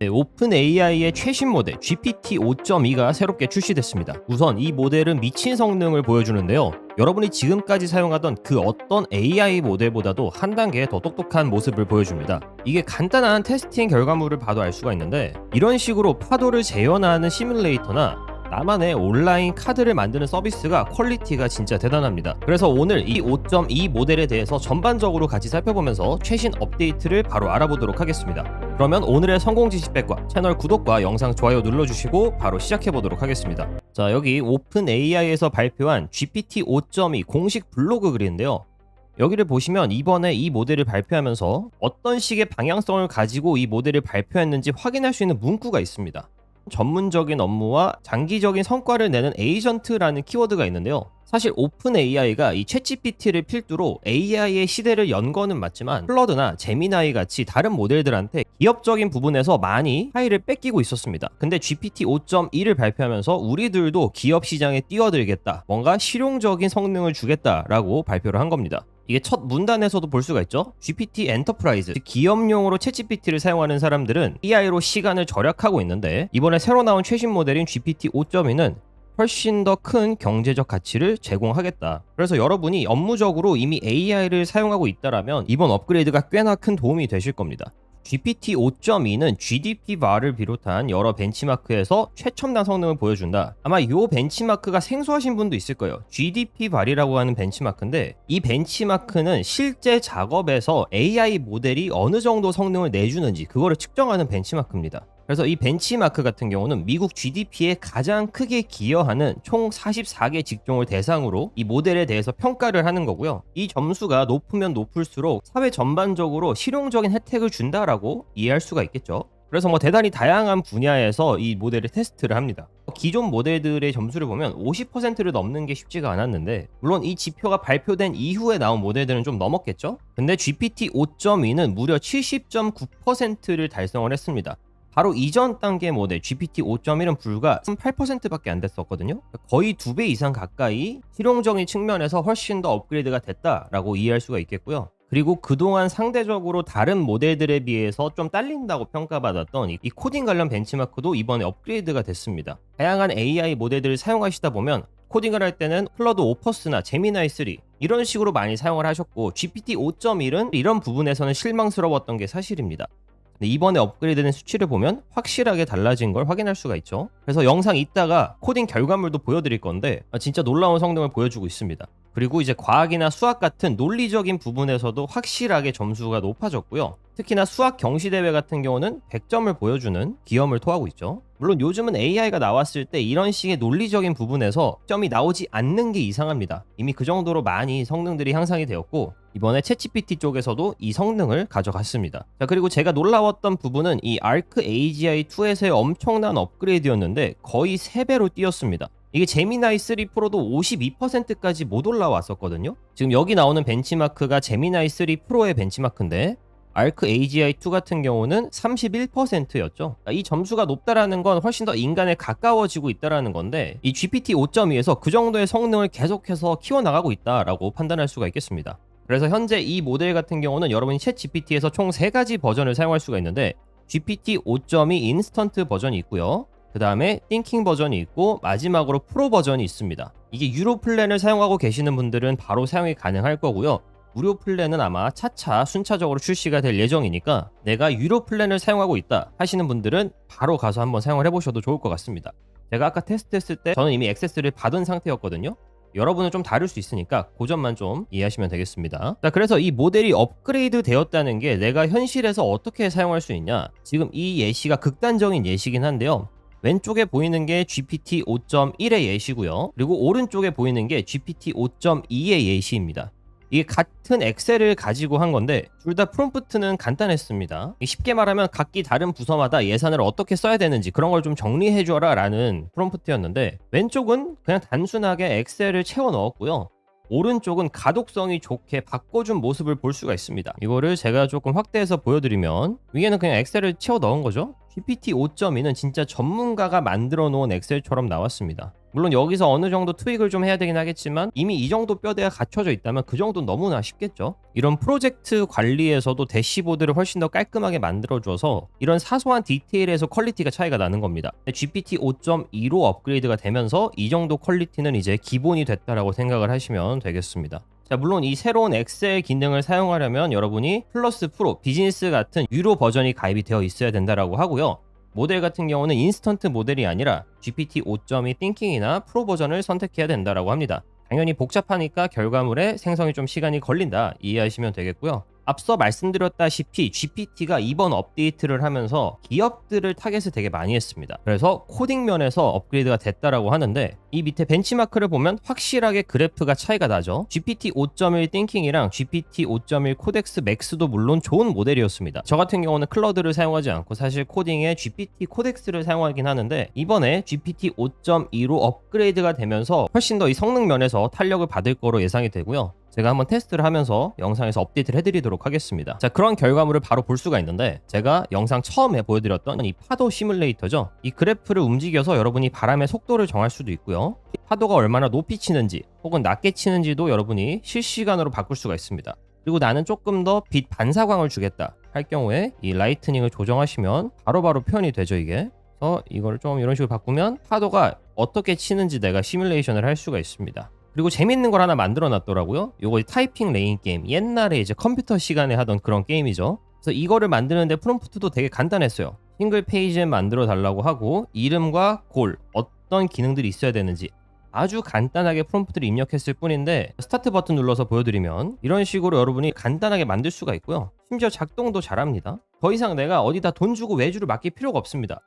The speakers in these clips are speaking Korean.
네, 오픈 AI의 최신 모델 GPT 5.2가 새롭게 출시됐습니다. 우선 이 모델은 미친 성능을 보여주는데요. 여러분이 지금까지 사용하던 그 어떤 AI 모델보다도 한 단계 더 똑똑한 모습을 보여줍니다. 이게 간단한 테스팅 결과물을 봐도 알 수가 있는데, 이런 식으로 파도를 재현하는 시뮬레이터나 나만의 온라인 카드를 만드는 서비스가 퀄리티가 진짜 대단합니다. 그래서 오늘 이 5.2 모델에 대해서 전반적으로 같이 살펴보면서 최신 업데이트를 바로 알아보도록 하겠습니다. 그러면 오늘의 성공 지식백과 채널 구독과 영상 좋아요 눌러주시고 바로 시작해보도록 하겠습니다. 자, 여기 오픈 AI에서 발표한 GPT 5.2 공식 블로그 글인데요. 여기를 보시면 이번에 이 모델을 발표하면서 어떤 식의 방향성을 가지고 이 모델을 발표했는지 확인할 수 있는 문구가 있습니다. 전문적인 업무와 장기적인 성과를 내는 에이전트라는 키워드가 있는데요. 사실 오픈 AI가 이 챗GPT를 필두로 AI의 시대를 연 거는 맞지만 클러드나 제미나이 같이 다른 모델들한테 기업적인 부분에서 많이 파일을 뺏기고 있었습니다. 근데 GPT 5.2를 발표하면서 우리들도 기업 시장에 뛰어들겠다, 뭔가 실용적인 성능을 주겠다라고 발표를 한 겁니다. 이게 첫 문단에서도 볼 수가 있죠. GPT 엔터프라이즈, 즉 기업용으로 챗GPT를 사용하는 사람들은 AI로 시간을 절약하고 있는데, 이번에 새로 나온 최신 모델인 GPT 5.2는 훨씬 더 큰 경제적 가치를 제공하겠다. 그래서 여러분이 업무적으로 이미 AI를 사용하고 있다라면 이번 업그레이드가 꽤나 큰 도움이 되실 겁니다. GPT 5.2는 GDPvar을 비롯한 여러 벤치마크에서 최첨단 성능을 보여준다. 아마 이 벤치마크가 생소하신 분도 있을 거예요. GDPvar이라고 하는 벤치마크인데, 이 벤치마크는 실제 작업에서 AI 모델이 어느 정도 성능을 내주는지 그거를 측정하는 벤치마크입니다. 그래서 이 벤치마크 같은 경우는 미국 GDP에 가장 크게 기여하는 총 44개 직종을 대상으로 이 모델에 대해서 평가를 하는 거고요. 이 점수가 높으면 높을수록 사회 전반적으로 실용적인 혜택을 준다라고 이해할 수가 있겠죠. 그래서 대단히 다양한 분야에서 이 모델을 테스트를 합니다. 기존 모델들의 점수를 보면 50%를 넘는 게 쉽지가 않았는데, 물론 이 지표가 발표된 이후에 나온 모델들은 좀 넘었겠죠? 근데 GPT 5.2는 무려 70.9%를 달성을 했습니다. 바로 이전 단계 모델 GPT 5.1은 불과 8%밖에 안 됐었거든요. 거의 2배 이상 가까이 실용적인 측면에서 훨씬 더 업그레이드가 됐다라고 이해할 수가 있겠고요. 그리고 그동안 상대적으로 다른 모델들에 비해서 좀 딸린다고 평가받았던 이 코딩 관련 벤치마크도 이번에 업그레이드가 됐습니다. 다양한 AI 모델들을 사용하시다 보면 코딩을 할 때는 클러드 오퍼스나 제미나이 3 이런 식으로 많이 사용을 하셨고, GPT 5.1은 이런 부분에서는 실망스러웠던 게 사실입니다. 이번에 업그레이드된 수치를 보면 확실하게 달라진 걸 확인할 수가 있죠. 그래서 영상 이따가 코딩 결과물도 보여드릴 건데 진짜 놀라운 성능을 보여주고 있습니다. 그리고 이제 과학이나 수학 같은 논리적인 부분에서도 확실하게 점수가 높아졌고요. 특히나 수학 경시대회 같은 경우는 100점을 보여주는 기염을 토하고 있죠. 물론 요즘은 AI가 나왔을 때 이런 식의 논리적인 부분에서 점이 나오지 않는 게 이상합니다. 이미 그 정도로 많이 성능들이 향상이 되었고, 이번에 챗GPT 쪽에서도 이 성능을 가져갔습니다. 자, 그리고 제가 놀라웠던 부분은 이 Arc AGI2에서의 엄청난 업그레이드였는데 거의 3배로 뛰었습니다. 이게 제미나이 3 프로도 52%까지 못 올라왔었거든요. 지금 여기 나오는 벤치마크가 제미나이 3 프로의 벤치마크인데, Arc AGI2 같은 경우는 31%였죠. 이 점수가 높다라는 건 훨씬 더 인간에 가까워지고 있다라는 건데, 이 GPT 5.2에서 그 정도의 성능을 계속해서 키워나가고 있다라고 판단할 수가 있겠습니다. 그래서 현재 이 모델 같은 경우는 여러분이 챗 GPT에서 총 3가지 버전을 사용할 수가 있는데, GPT 5.2 인스턴트 버전이 있고요. 그 다음에 띵킹 버전이 있고, 마지막으로 프로 버전이 있습니다. 이게 유료 플랜을 사용하고 계시는 분들은 바로 사용이 가능할 거고요. 무료 플랜은 아마 차차 순차적으로 출시가 될 예정이니까 내가 유료 플랜을 사용하고 있다 하시는 분들은 바로 가서 한번 사용을 해보셔도 좋을 것 같습니다. 제가 아까 테스트했을 때 저는 이미 액세스를 받은 상태였거든요. 여러분은 좀 다를 수 있으니까 그 점만 좀 이해하시면 되겠습니다. 자, 그래서 이 모델이 업그레이드 되었다는 게 내가 현실에서 어떻게 사용할 수 있냐, 지금 이 예시가 극단적인 예시긴 한데요. 왼쪽에 보이는 게 GPT 5.1의 예시고요. 그리고 오른쪽에 보이는 게 GPT 5.2의 예시입니다. 이게 같은 엑셀을 가지고 한 건데 둘 다 프롬프트는 간단했습니다. 쉽게 말하면 각기 다른 부서마다 예산을 어떻게 써야 되는지 그런 걸 좀 정리해줘라 라는 프롬프트였는데, 왼쪽은 그냥 단순하게 엑셀을 채워 넣었고요. 오른쪽은 가독성이 좋게 바꿔준 모습을 볼 수가 있습니다. 이거를 제가 조금 확대해서 보여드리면, 위에는 그냥 엑셀을 채워 넣은 거죠. GPT 5.2는 진짜 전문가가 만들어 놓은 엑셀처럼 나왔습니다. 물론 여기서 어느 정도 트윅을 좀 해야 되긴 하겠지만 이미 이 정도 뼈대가 갖춰져 있다면 그 정도는 너무나 쉽겠죠. 이런 프로젝트 관리에서도 대시보드를 훨씬 더 깔끔하게 만들어줘서 이런 사소한 디테일에서 퀄리티가 차이가 나는 겁니다. GPT 5.2로 업그레이드가 되면서 이 정도 퀄리티는 이제 기본이 됐다라고 생각을 하시면 되겠습니다. 자, 물론 이 새로운 엑셀 기능을 사용하려면 여러분이 플러스 프로, 비즈니스 같은 유료 버전이 가입이 되어 있어야 된다라고 하고요. 모델 같은 경우는 인스턴트 모델이 아니라 GPT 5.2 띵킹이나 프로 버전을 선택해야 된다라고 합니다. 당연히 복잡하니까 결과물에 생성이 좀 시간이 걸린다 이해하시면 되겠고요. 앞서 말씀드렸다시피 GPT가 이번 업데이트를 하면서 기업들을 타겟을 되게 많이 했습니다. 그래서 코딩 면에서 업그레이드가 됐다라고 하는데 이 밑에 벤치마크를 보면 확실하게 그래프가 차이가 나죠. GPT 5.1 띵킹이랑 GPT 5.1 코덱스 맥스도 물론 좋은 모델이었습니다. 저 같은 경우는 클러드를 사용하지 않고 사실 코딩에 GPT 코덱스를 사용하긴 하는데 이번에 GPT 5.2로 업그레이드가 되면서 훨씬 더 이 성능 면에서 탄력을 받을 거로 예상이 되고요. 제가 한번 테스트를 하면서 영상에서 업데이트를 해드리도록 하겠습니다. 자, 그런 결과물을 바로 볼 수가 있는데 제가 영상 처음에 보여드렸던 이 파도 시뮬레이터죠. 이 그래프를 움직여서 여러분이 바람의 속도를 정할 수도 있고요. 파도가 얼마나 높이 치는지 혹은 낮게 치는지도 여러분이 실시간으로 바꿀 수가 있습니다. 그리고 나는 조금 더 빛 반사광을 주겠다 할 경우에 이 라이트닝을 조정하시면 바로바로 표현이 되죠 이게. 그래서 이걸 좀 이런 식으로 바꾸면 파도가 어떻게 치는지 내가 시뮬레이션을 할 수가 있습니다. 그리고 재밌는 걸 하나 만들어 놨더라고요. 요거 타이핑 레인 게임. 옛날에 이제 컴퓨터 시간에 하던 그런 게임이죠. 그래서 이거를 만드는데 프롬프트도 되게 간단했어요. 싱글 페이지에 만들어 달라고 하고 이름과 골, 어떤 기능들이 있어야 되는지 아주 간단하게 프롬프트를 입력했을 뿐인데 스타트 버튼 눌러서 보여드리면 이런 식으로 여러분이 간단하게 만들 수가 있고요. 심지어 작동도 잘합니다. 더 이상 내가 어디다 돈 주고 외주를 맡길 필요가 없습니다.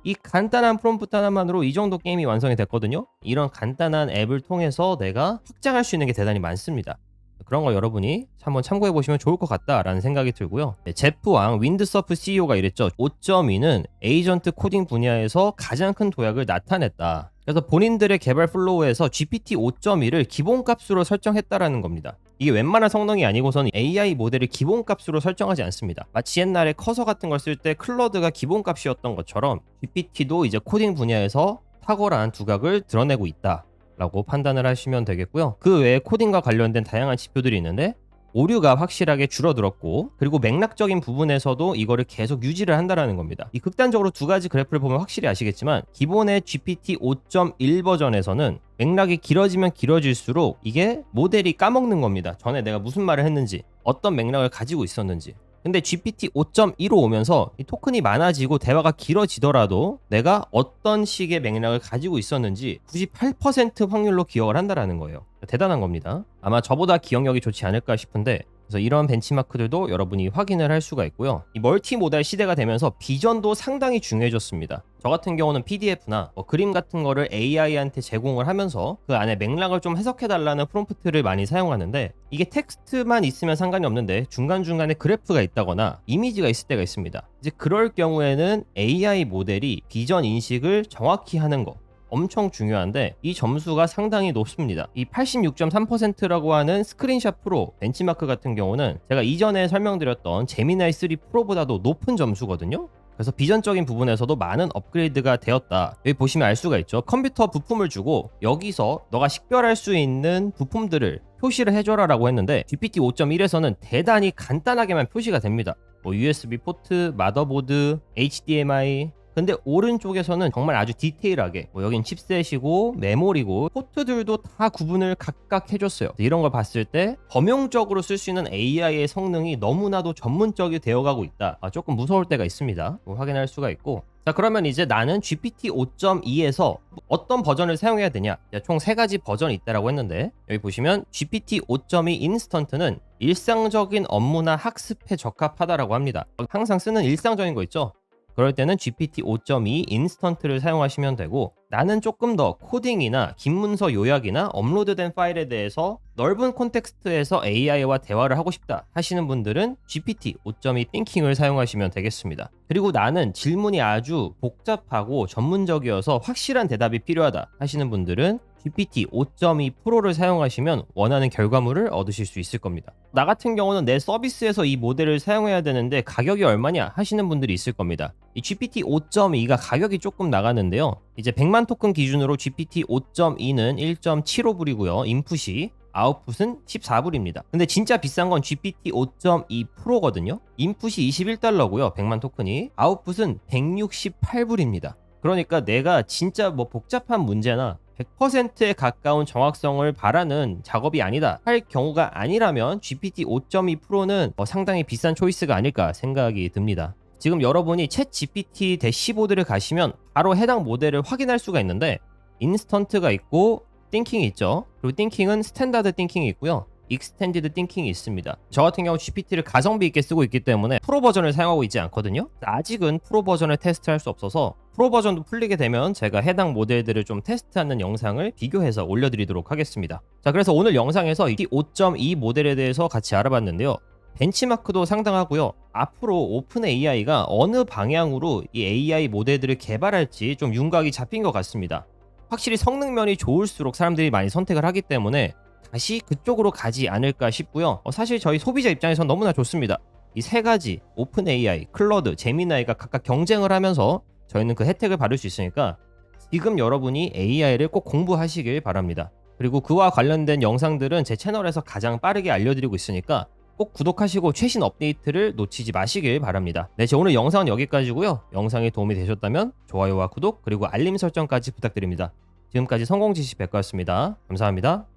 이 간단한 프롬프트 하나만으로 이 정도 게임이 완성이 됐거든요. 이런 간단한 앱을 통해서 내가 확장할 수 있는 게 대단히 많습니다. 그런 거 여러분이 한번 참고해 보시면 좋을 것 같다라는 생각이 들고요. 제프 왕 윈드서프 CEO가 이랬죠. 5.2는 에이전트 코딩 분야에서 가장 큰 도약을 나타냈다. 그래서 본인들의 개발 플로우에서 GPT 5.2를 기본값으로 설정했다라는 겁니다. 이게 웬만한 성능이 아니고서는 AI 모델을 기본값으로 설정하지 않습니다. 마치 옛날에 커서 같은 걸 쓸 때 클러드가 기본값이었던 것처럼 GPT도 이제 코딩 분야에서 탁월한 두각을 드러내고 있다 라고 판단을 하시면 되겠고요. 그 외에 코딩과 관련된 다양한 지표들이 있는데 오류가 확실하게 줄어들었고 그리고 맥락적인 부분에서도 이거를 계속 유지를 한다는 겁니다. 이 극단적으로 두 가지 그래프를 보면 확실히 아시겠지만 기본의 GPT 5.1 버전에서는 맥락이 길어지면 길어질수록 이게 모델이 까먹는 겁니다. 전에 내가 무슨 말을 했는지 어떤 맥락을 가지고 있었는지. 근데 GPT 5.2로 오면서 이 토큰이 많아지고 대화가 길어지더라도 내가 어떤 식의 맥락을 가지고 있었는지 98% 확률로 기억을 한다는 거예요. 대단한 겁니다. 아마 저보다 기억력이 좋지 않을까 싶은데 그래서 이런 벤치마크들도 여러분이 확인을 할 수가 있고요. 이 멀티모달 시대가 되면서 비전도 상당히 중요해졌습니다. 저 같은 경우는 PDF나 그림 같은 거를 AI한테 제공을 하면서 그 안에 맥락을 좀 해석해달라는 프롬프트를 많이 사용하는데 이게 텍스트만 있으면 상관이 없는데 중간중간에 그래프가 있다거나 이미지가 있을 때가 있습니다. 이제 그럴 경우에는 AI 모델이 비전 인식을 정확히 하는 거 엄청 중요한데 이 점수가 상당히 높습니다. 이 86.3%라고 하는 스크린샷 프로 벤치마크 같은 경우는 제가 이전에 설명드렸던 제미나이 3 프로보다도 높은 점수거든요. 그래서 비전적인 부분에서도 많은 업그레이드가 되었다. 여기 보시면 알 수가 있죠. 컴퓨터 부품을 주고 여기서 너가 식별할 수 있는 부품들을 표시를 해줘라 라고 했는데 GPT 5.1에서는 대단히 간단하게만 표시가 됩니다. USB 포트, 마더보드, HDMI 근데 오른쪽에서는 정말 아주 디테일하게 여긴 칩셋이고 메모리고 포트들도 다 구분을 각각 해줬어요. 이런 걸 봤을 때 범용적으로 쓸 수 있는 AI의 성능이 너무나도 전문적이 되어가고 있다. 조금 무서울 때가 있습니다. 확인할 수가 있고 자 그러면 이제 나는 GPT 5.2에서 어떤 버전을 사용해야 되냐 총 3가지 버전이 있다라고 했는데 여기 보시면 GPT 5.2 인스턴트는 일상적인 업무나 학습에 적합하다라고 합니다. 항상 쓰는 일상적인 거 있죠. 그럴 때는 GPT 5.2 인스턴트를 사용하시면 되고 나는 조금 더 코딩이나 긴 문서 요약이나 업로드된 파일에 대해서 넓은 콘텍스트에서 AI와 대화를 하고 싶다 하시는 분들은 GPT 5.2 띵킹을 사용하시면 되겠습니다. 그리고 나는 질문이 아주 복잡하고 전문적이어서 확실한 대답이 필요하다 하시는 분들은 GPT 5.2 프로를 사용하시면 원하는 결과물을 얻으실 수 있을 겁니다. 나 같은 경우는 내 서비스에서 이 모델을 사용해야 되는데 가격이 얼마냐 하시는 분들이 있을 겁니다. 이 GPT 5.2가 가격이 조금 나가는데요. 이제 100만 토큰 기준으로 GPT 5.2는 1.75불이고요. 인풋이, 아웃풋은 14불입니다. 근데 진짜 비싼 건 GPT 5.2 프로거든요. 인풋이 21달러고요. 100만 토큰이. 아웃풋은 168불입니다. 그러니까 내가 진짜 뭐 복잡한 문제나 100%에 가까운 정확성을 바라는 작업이 아니다 할 경우가 아니라면 GPT 5.2 프로는 상당히 비싼 초이스가 아닐까 생각이 듭니다. 지금 여러분이 챗 GPT 대시보드를 가시면 바로 해당 모델을 확인할 수가 있는데 인스턴트가 있고 띵킹이 있죠. 그리고 띵킹은 스탠다드 띵킹이 있고요. 익스텐디드 띵킹이 있습니다. 저 같은 경우 GPT를 가성비 있게 쓰고 있기 때문에 프로 버전을 사용하고 있지 않거든요. 아직은 프로 버전을 테스트할 수 없어서 프로 버전도 풀리게 되면 제가 해당 모델들을 좀 테스트하는 영상을 비교해서 올려드리도록 하겠습니다. 자, 그래서 오늘 영상에서 이 5.2 모델에 대해서 같이 알아봤는데요. 벤치마크도 상당하고요. 앞으로 오픈 AI가 어느 방향으로 이 AI 모델들을 개발할지 좀 윤곽이 잡힌 것 같습니다. 확실히 성능면이 좋을수록 사람들이 많이 선택을 하기 때문에 다시 그쪽으로 가지 않을까 싶고요. 사실 저희 소비자 입장에선 너무나 좋습니다. 이 세 가지 오픈 AI, 클로드, 제미나이가 각각 경쟁을 하면서 저희는 그 혜택을 받을 수 있으니까 지금 여러분이 AI를 꼭 공부하시길 바랍니다. 그리고 그와 관련된 영상들은 제 채널에서 가장 빠르게 알려드리고 있으니까 꼭 구독하시고 최신 업데이트를 놓치지 마시길 바랍니다. 네, 오늘 영상은 여기까지고요. 영상이 도움이 되셨다면 좋아요와 구독 그리고 알림 설정까지 부탁드립니다. 지금까지 성공지식 백과였습니다. 감사합니다.